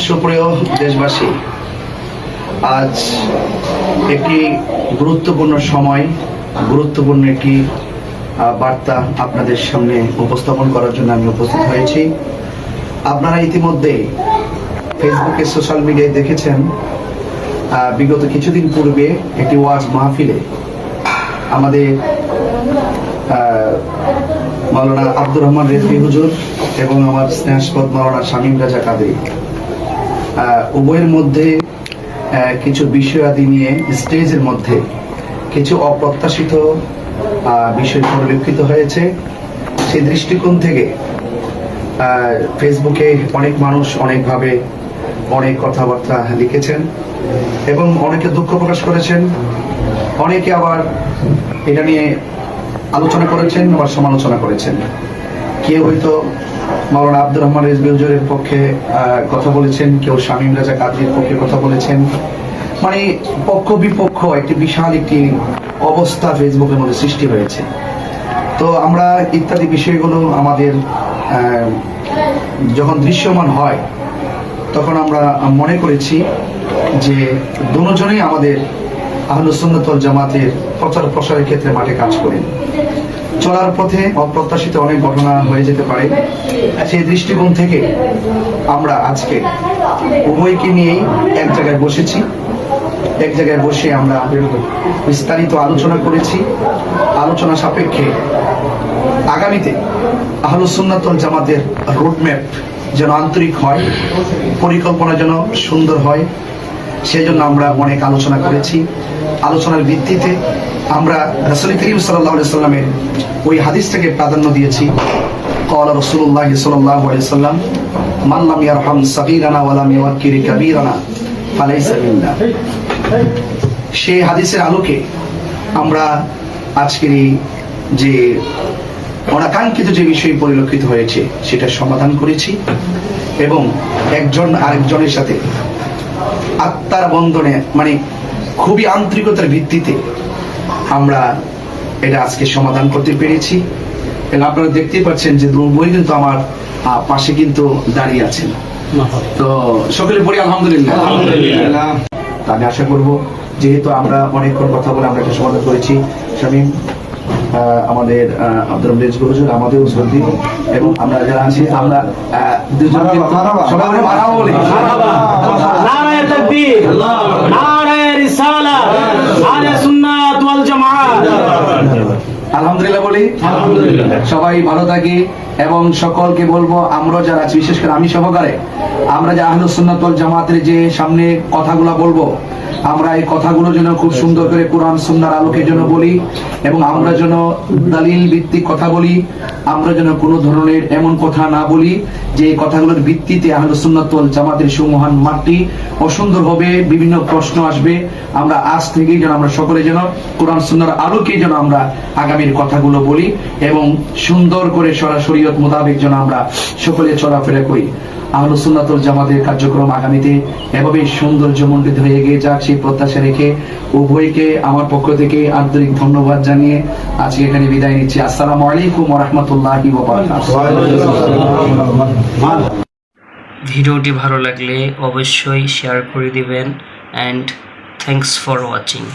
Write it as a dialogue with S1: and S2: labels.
S1: সুপ্রিয় দেশবাসী, আজ একটি গুরুত্বপূর্ণ সময়, গুরুত্বপূর্ণ একটি বার্তা আপনাদের সামনে উপস্থাপন করার জন্য আমি উপস্থিত হয়েছি। আপনারা ইতিমধ্যে ফেসবুকে, সোশ্যাল মিডিয়ায় দেখেছেন বিগত কিছুদিন পূর্বে একটি ওয়াজ মাহফিলে আমাদের মাওলানা আব্দুর রহমান রেজভী হুজুর এবং আমার স্নেহাস্পদ মাওলানা শামীম রাজা কাদরী উভয়ের মধ্যে কিছু বিষয়াদি নিয়ে স্টেজের মধ্যে কিছু অপ্রত্যাশিত বিষয় পরিলক্ষিত হয়েছে। সেই দৃষ্টিকোণ থেকে ফেসবুকে অনেক মানুষ অনেকভাবে অনেক কথাবার্তা লিখেছেন এবং অনেকে দুঃখ প্রকাশ করেছেন, অনেকে আবার এটা নিয়ে আলোচনা করেছেন, আবার সমালোচনা করেছেন। কেউ হয়তো মাওলানা আব্দুর রহমান রেজভী হুজুরের পক্ষে কথা বলেছেন, কেউ শামীম রাজা কাদরীর পক্ষে কথা বলেছেন। মানে পক্ষ বিপক্ষ একটি বিশাল একটি অবস্থা ফেসবুকের মধ্যে সৃষ্টি হয়েছে। তো আমরা ইত্যাদি বিষয়গুলো আমাদের যখন দৃশ্যমান হয় তখন আমরা মনে করেছি যে দুজনেই আমাদের আহলুস সুন্নাত ওয়াল জামাতের প্রচার প্রসারের ক্ষেত্রে মাঠে কাজ করেন। চলার পথে অপ্রত্যাশিত অনেক ঘটনা হয়ে যেতে পারে। সেই দৃষ্টিকোণ থেকে আমরা আজকে উভয়কে নিয়েই এক জায়গায় বসেছি। এক জায়গায় বসে আমরা বিস্তারিত আলোচনা করেছি। আলোচনা সাপেক্ষে আগামীতে আহলুস সুন্নাত ওয়াল জামাতের রোডম্যাপ যেন আন্তরিক হয়, পরিকল্পনা যেন সুন্দর হয়, সেজন্য আমরা অনেক আলোচনা করেছি। আলোচনার ভিত্তিতে আমরা রাসূল করিম সাল্লাল্লাহু আলাইহি সাল্লামের ওই হাদিসটাকে প্রাধান্য দিয়েছি। ক্বালা রাসূলুল্লাহ সাল্লাল্লাহু আলাইহি সাল্লাম, মান লাম ইয়ারহাম সাগীরানা ওয়া লাম ইউক্কির কাবীরানা ফালাইসা মিন্না। সেই হাদিসের আলোকে আমরা আজকের যে অনাকাঙ্ক্ষিত যে বিষয় পরিলক্ষিত হয়েছে সেটা সমাধান করেছি এবং একজন আরেকজনের সাথে আত্মার বন্ধনে মানে খুবই আন্তরিকতার ভিত্তিতে আমরা এটা আজকে সমাধান করতে পেরেছি। এবং আপনারা দেখতেই পাচ্ছেন যে দুই কিন্তু আমার পাশে কিন্তু দাঁড়িয়ে আছেন। তো সকলে পড়ি আলহামদুলিল্লাহ। আমি আশা করব যেহেতু আমরা অনেকক্ষণ কথা বলে আমরা একটা সমাধান করেছি, শামীম আমাদের আব্দুর রহমান রেজভী হুজুর আমাদেরও সর্দি এবং আমরা যারা আছি আমরা দুজন সবাই মারহাবা বলি। নারায়ে তাকবীর, নারায়ে রিসালাত, আহলে সুন্নাত ওয়াল জামাত। আলহামদুলিল্লাহ বলি। সবাই ভালো থাকি এবং সকলকে বলবো আমরা যারা আছি, বিশেষ করে আমি সহকারে, আমরা যে আহলুস সুন্নাত ওয়াল জামাতের যে সামনে কথাগুলো বলবো, আমরা এই কথাগুলো যেন খুব সুন্দর করে কোরআন সুন্নাহর আলোকে যেন বলি এবং আমরা যেন দলিল ভিত্তিক কথা বলি। আমরা যেন কোনো ধরনের এমন কথা না বলি যে কথাগুলোর ভিত্তিতে আহলুস সুন্নাত ওয়াল জামাতের সুমহান মাঠটি অসুন্দর হবে, বিভিন্ন প্রশ্ন আসবে। আমরা আজ থেকেই যেন আমরা সকলে যেন কোরআন সুন্নাহর আলোকে যেন আমরা আগামীর কথাগুলো বলি এবং সুন্দর করে শরীয়ত মোতাবেক যেন আমরা সকলে চলাফেরা করি। আহলুস সুন্নাত ওয়াল জামাতের কার্যক্রম আগামীতে এভাবেই সৌন্দর্যমণ্ডিত হয়ে এগিয়ে যাক সেই প্রত্যাশা রেখে উভয়কে আমার পক্ষ থেকে আন্তরিক ধন্যবাদ জানিয়ে আজকে এখানে বিদায় নিচ্ছি। আসসালামু আলাইকুম ওয়া রাহমাতুল্লাহি ওয়া বারাকাতুহু।
S2: ভিডিওটি ভালো লাগলে অবশ্যই শেয়ার করে দিবেন, and thanks for watching.